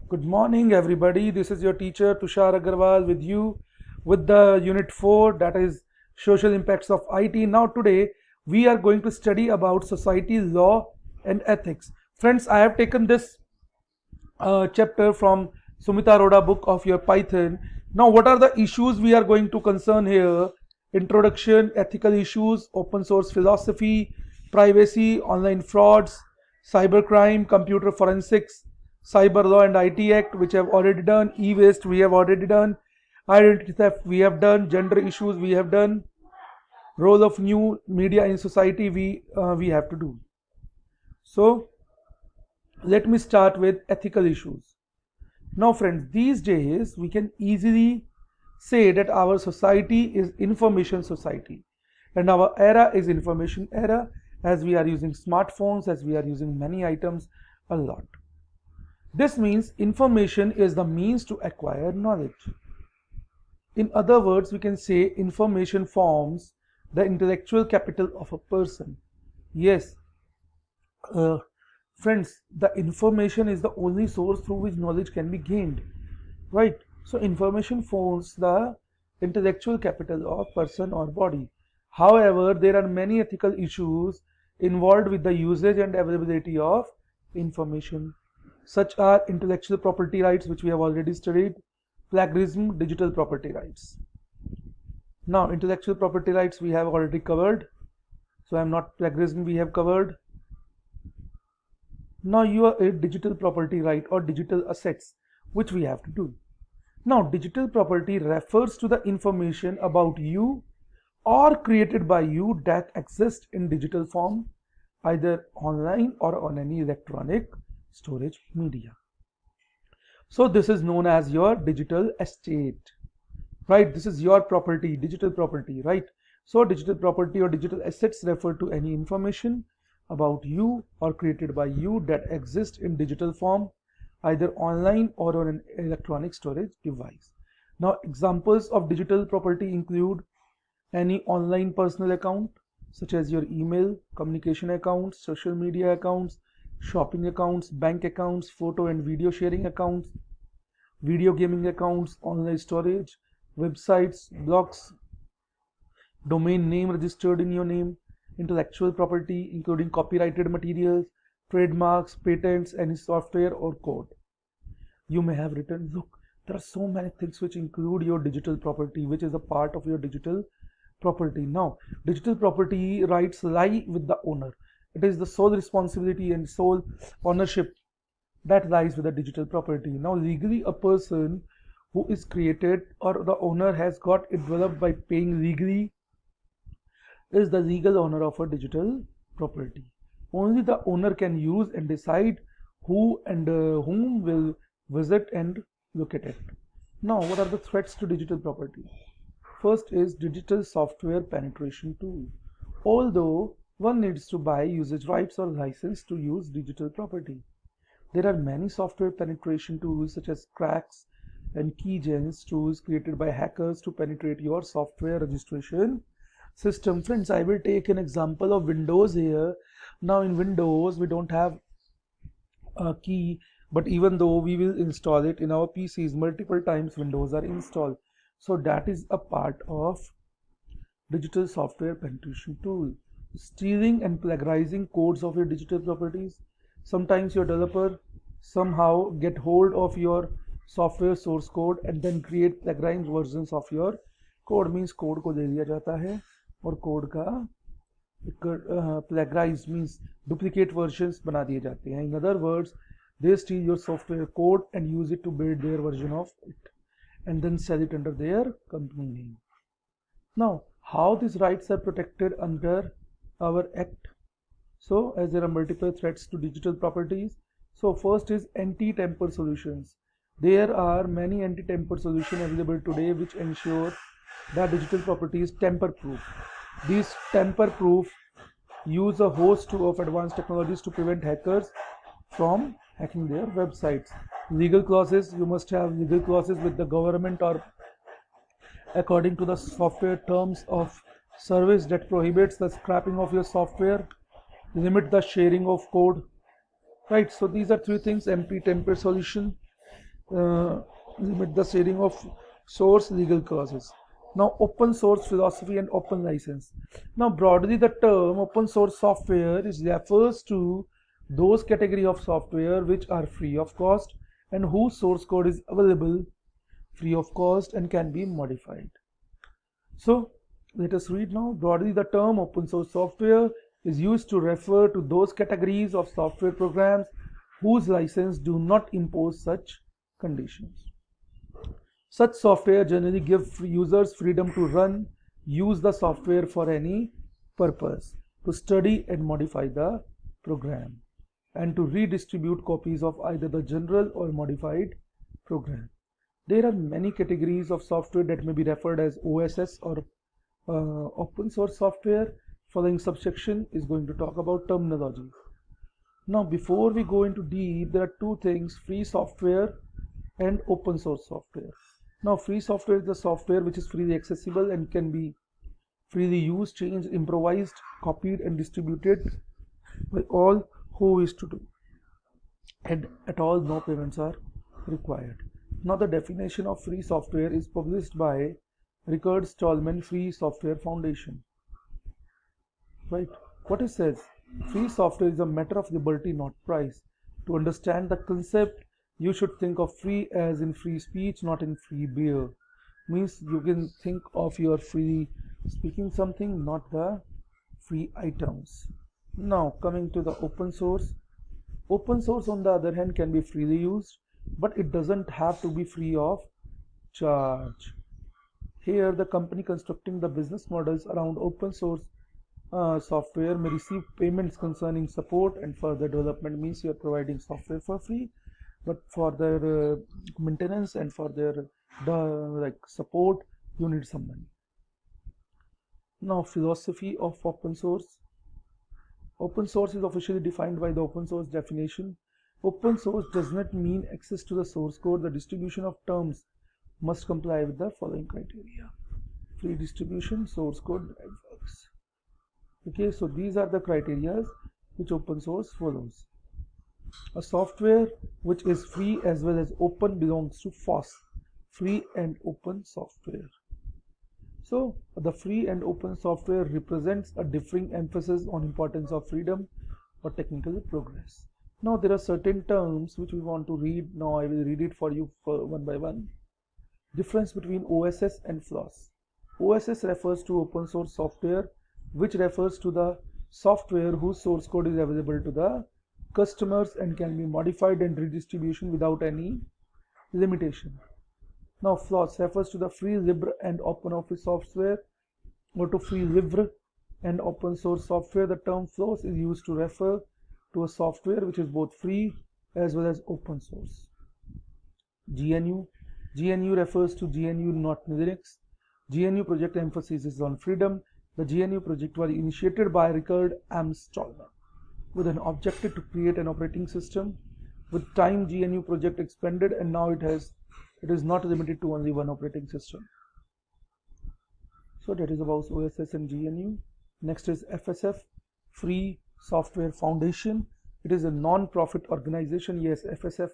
Good morning, everybody. This is your teacher Tushar Agarwal with you with the Unit 4, that is Social Impacts of IT. Now, today we are going to study about society, law, and ethics. Friends, I have taken this chapter from Sumita Arora book of your Python. Now, what are the issues we are going to concern here? Introduction, ethical issues, open source philosophy, privacy, online frauds, cybercrime, computer forensics, cyber law and IT Act, which have already done, e-waste we have already done, identity theft we have done, gender issues we have done, role of new media in society we have to do. So let me start with ethical issues. Now friends, these days we can easily say that our society is information society and our era is information era, as we are using smartphones, as we are using many items a lot. This means information is the means to acquire knowledge. In other words, we can say information forms the intellectual capital of a person. Yes, friends, the information is the only source through which knowledge can be gained, right? So information forms the intellectual capital of person or body. However, there are many ethical issues involved with the usage and availability of information. Such are intellectual property rights, which we have already studied, plagiarism, digital property rights. Now, intellectual property rights we have already covered, so I am not plagiarism we have covered. Now, a digital property right or digital assets, which we have to do. Now, digital property refers to the information about you or created by you that exists in digital form, either online or on any electronic storage media. So this is known as your digital estate, right? This is your property, digital property, right? So digital property or digital assets refer to any information about you or created by you that exists in digital form, either online or on an electronic storage device. Now, examples of digital property include any online personal account, such as your email, communication accounts, social media accounts, shopping accounts, bank accounts, photo and video sharing accounts, video gaming accounts, online storage, websites, blogs, domain name registered in your name, intellectual property including copyrighted materials, trademarks, patents, any software or code. You may have written, look, there are so many things which include your digital property, which is a part of your digital property. Now, digital property rights lie with the owner. It is the sole responsibility and sole ownership that lies with the digital property. Now, legally, a person who is created or the owner has got it developed by paying legally is the legal owner of a digital property. Only the owner can use and decide who and whom will visit and look at it. Now, what are the threats to digital property? First is digital software penetration tool. Although one needs to buy usage rights or license to use digital property, there are many software penetration tools such as cracks and keygens tools created by hackers to penetrate your software registration system. Friends, I will take an example of Windows here. Now in Windows we don't have a key, but even though we will install it in our PCs multiple times, Windows are installed. So that is a part of digital software penetration tool. Stealing and plagiarizing codes of your digital properties. Sometimes your developer somehow get hold of your software source code and then create plagiarized versions of your code. Means code को ले लिया जाता है और code का plagiarized means duplicate versions बना दिए जाते हैं. In other words, they steal your software code and use it to build their version of it and then sell it under their company name. Now, how these rights are protected under our act? So, as there are multiple threats to digital properties, so first is anti-tamper solutions. There are many anti-tamper solutions available today which ensure that digital property is tamper-proof. These tamper-proof use a host of advanced technologies to prevent hackers from hacking their websites. Legal clauses, you must have legal clauses with the government or according to the software terms of service that prohibits the scrapping of your software, limit the sharing of code, right? So these are three things: anti-tamper solution, uh, limit the sharing of source legal clauses. Now, open source philosophy and open license. Now, broadly, the term open source software is refers to those category of software which are free of cost and whose source code is available free of cost and can be modified. So, let us read now. Broadly, the term open source software is used to refer to those categories of software programs whose license do not impose such conditions. Such software generally give users freedom to run, use the software for any purpose, to study and modify the program, and to redistribute copies of either the general or modified program. There are many categories of software that may be referred as OSS or open source software. Following subsection is going to talk about terminology. Now, before we go into deep, there are two things: free software and open source software. Now, free software is the software which is freely accessible and can be freely used, changed, improvised, copied, and distributed by all who wish to do, and at all no payments are required. Now, the definition of free software is published by Richard Stallman Free Software Foundation. Right? What it says: free software is a matter of liberty, not price. To understand the concept, you should think of free as in free speech, not in free beer. Means you can think of your free speaking something, not the free items. Now, coming to the open source. Open source, on the other hand, can be freely used, but it doesn't have to be free of charge. Here, the company constructing the business models around open source software may receive payments concerning support and further development. Means you are providing software for free, but for their maintenance and for their like support, you need some money. Now, philosophy of open source. Open source is officially defined by the open source definition. Open source does not mean access to the source code. The distribution of terms must comply with the following criteria: free distribution, source code, derived works. Okay, so these are the criteria which open source follows. A software which is free as well as open belongs to FOSS, free and open software. So the free and open software represents a differing emphasis on importance of freedom or technical progress. Now there are certain terms which we want to read. Now I will read it for you one by one. Difference between OSS and FLOSS. OSS refers to open source software, which refers to the software whose source code is available to the customers and can be modified and redistribution without any limitation. Now, FLOSS refers to the free, libre, and open office software, or to free, libre, and open source software. The term FLOSS is used to refer to a software which is both free as well as open source. GNU. GNU refers to GNU not Linux. GNU project emphasis is on freedom. The GNU project was initiated by Richard M. Stallman with an objective to create an operating system. With time, GNU project expanded, and now it is not limited to only one operating system. So that is about OSS and GNU. Next is FSF, Free Software Foundation. It is a non-profit organization. Yes, FSF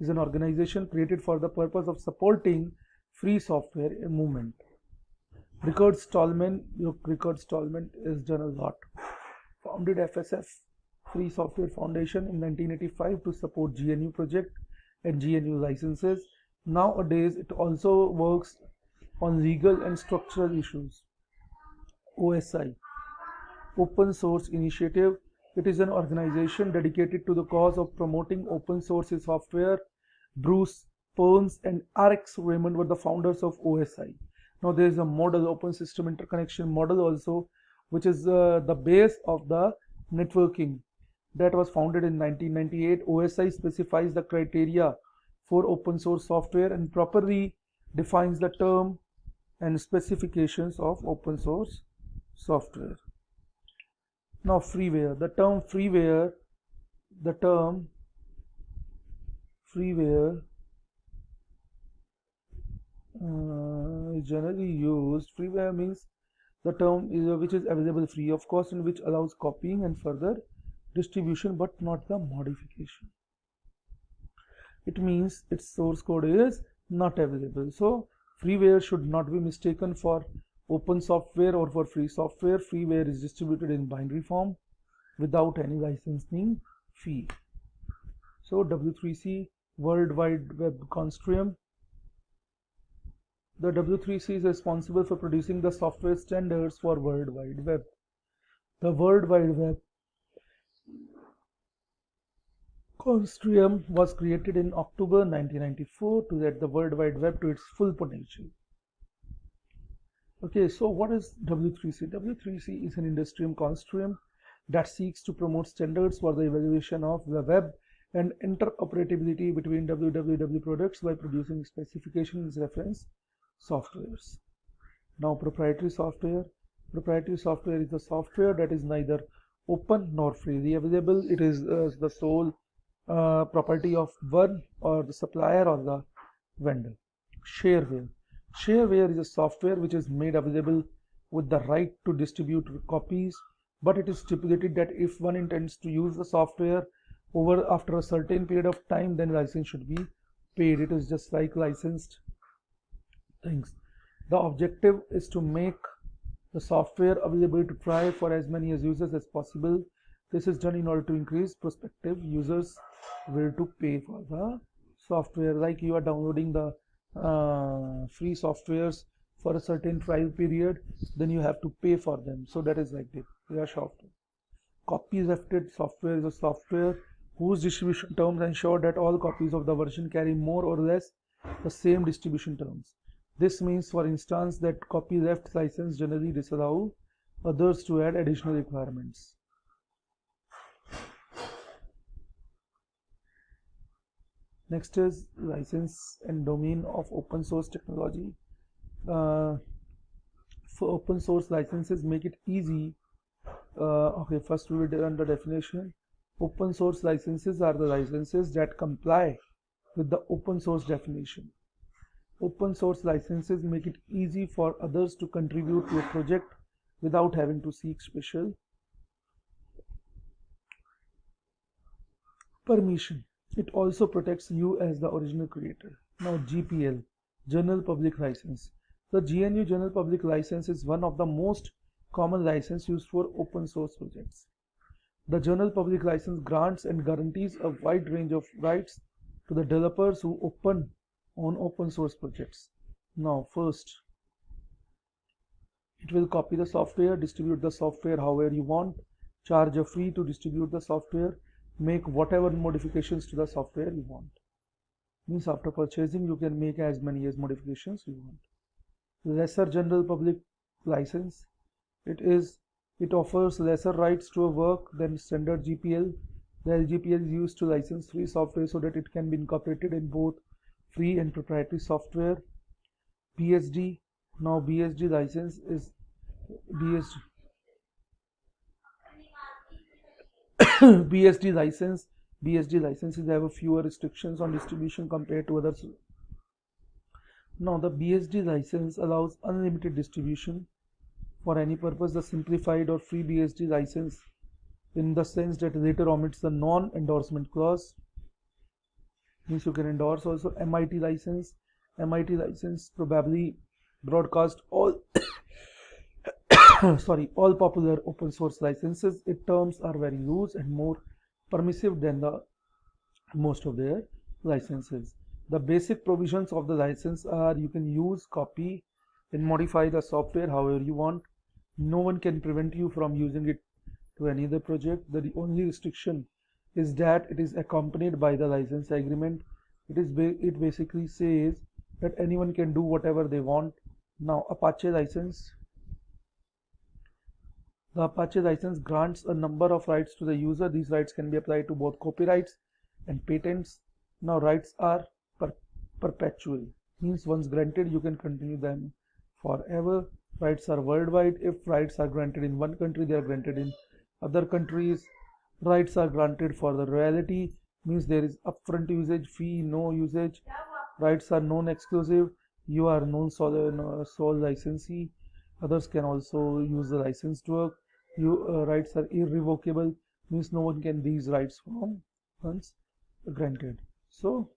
is an organization created for the purpose of supporting free software movement. Richard Stallman has done a lot. Founded FSF, Free Software Foundation, in 1985 to support GNU project and GNU licenses. Nowadays, it also works on legal and structural issues. OSI, Open Source Initiative. It is an organization dedicated to the cause of promoting open source software. Bruce Perns and RX Raymond were the founders of OSI. Now there is a model, Open System Interconnection Model also, which is the base of the networking, that was founded in 1998. OSI specifies the criteria for open source software and properly defines the term and specifications of open source software. Now freeware. The term freeware is generally used. Freeware means the term which is available free of cost and which allows copying and further distribution but not the modification. it means its source code is not available. So freeware should not be mistaken for open software or for free software. Freeware is distributed in binary form without any licensing fee. So W3C, World Wide Web Consortium. The W3C is responsible for producing the software standards for World Wide Web. The World Wide Web Consortium was created in October 1994 to get the World Wide Web to its full potential. Okay, so what is W3C? W3C is an industry consortium that seeks to promote standards for the evaluation of the web and interoperability between www products by producing specifications reference softwares. Now, proprietary software. Proprietary software is the software that is neither open nor freely available. It is the sole property of one or the supplier or the vendor. Shareware. Shareware is a software which is made available with the right to distribute copies, but it is stipulated that if one intends to use the software after a certain period of time, then license should be paid. It is just like licensed things. The objective is to make the software available to try for as many users as possible. This is done in order to increase prospective users will to pay for the software. Like you are downloading the free softwares for a certain trial period, then you have to pay for them. So that is like they are software. Copylefted software is a software whose distribution terms ensure that all copies of the version carry more or less the same distribution terms. This means, for instance, that copyleft license generally disallow others to add additional requirements. Next is license and domain of open source technology. For open source licenses, make it easy. Okay, first we will do the definition. Open source licenses are the licenses that comply with the open source definition. Open source licenses make it easy for others to contribute to a project without having to seek special permission. It also protects you as the original creator. Now, GPL, General Public License. The GNU General Public License is one of the most common licenses used for open source projects. The General Public License grants and guarantees a wide range of rights to the developers who open source projects. Now, first, it will copy the software, distribute the software however you want, charge a fee to distribute the software, make whatever modifications to the software you want. Means after purchasing, you can make as many as modifications you want. Lesser General Public License. It offers lesser rights to a work than standard GPL. The LGPL is used to license free software so that it can be incorporated in both free and proprietary software. BSD. Now BSD license is BSD licenses have a fewer restrictions on distribution compared to others. Now the BSD license allows unlimited distribution for any purpose. The simplified or free BSD license, in the sense that later omits the non-endorsement clause, means you can endorse also. MIT license probably broadcast all all popular open source licenses. Its terms are very loose and more permissive than the most of their licenses. The basic provisions of the license are: you can use, copy and modify the software however you want. No one can prevent you from using it to any other project. The only restriction is that it is accompanied by the license agreement. It basically says that anyone can do whatever they want. Now, Apache license. The Apache license grants a number of rights to the user. These rights can be applied to both copyrights and patents. Now, rights are perpetual. Means once granted, you can continue them forever. Rights are worldwide. If rights are granted in one country, they are granted in other countries. Rights are granted for the royalty. Means there is upfront usage fee, no usage. Rights are non-exclusive. You are sole licensee. Others can also use the licensed work. Rights are irrevocable. Means no one can these rights from once granted. So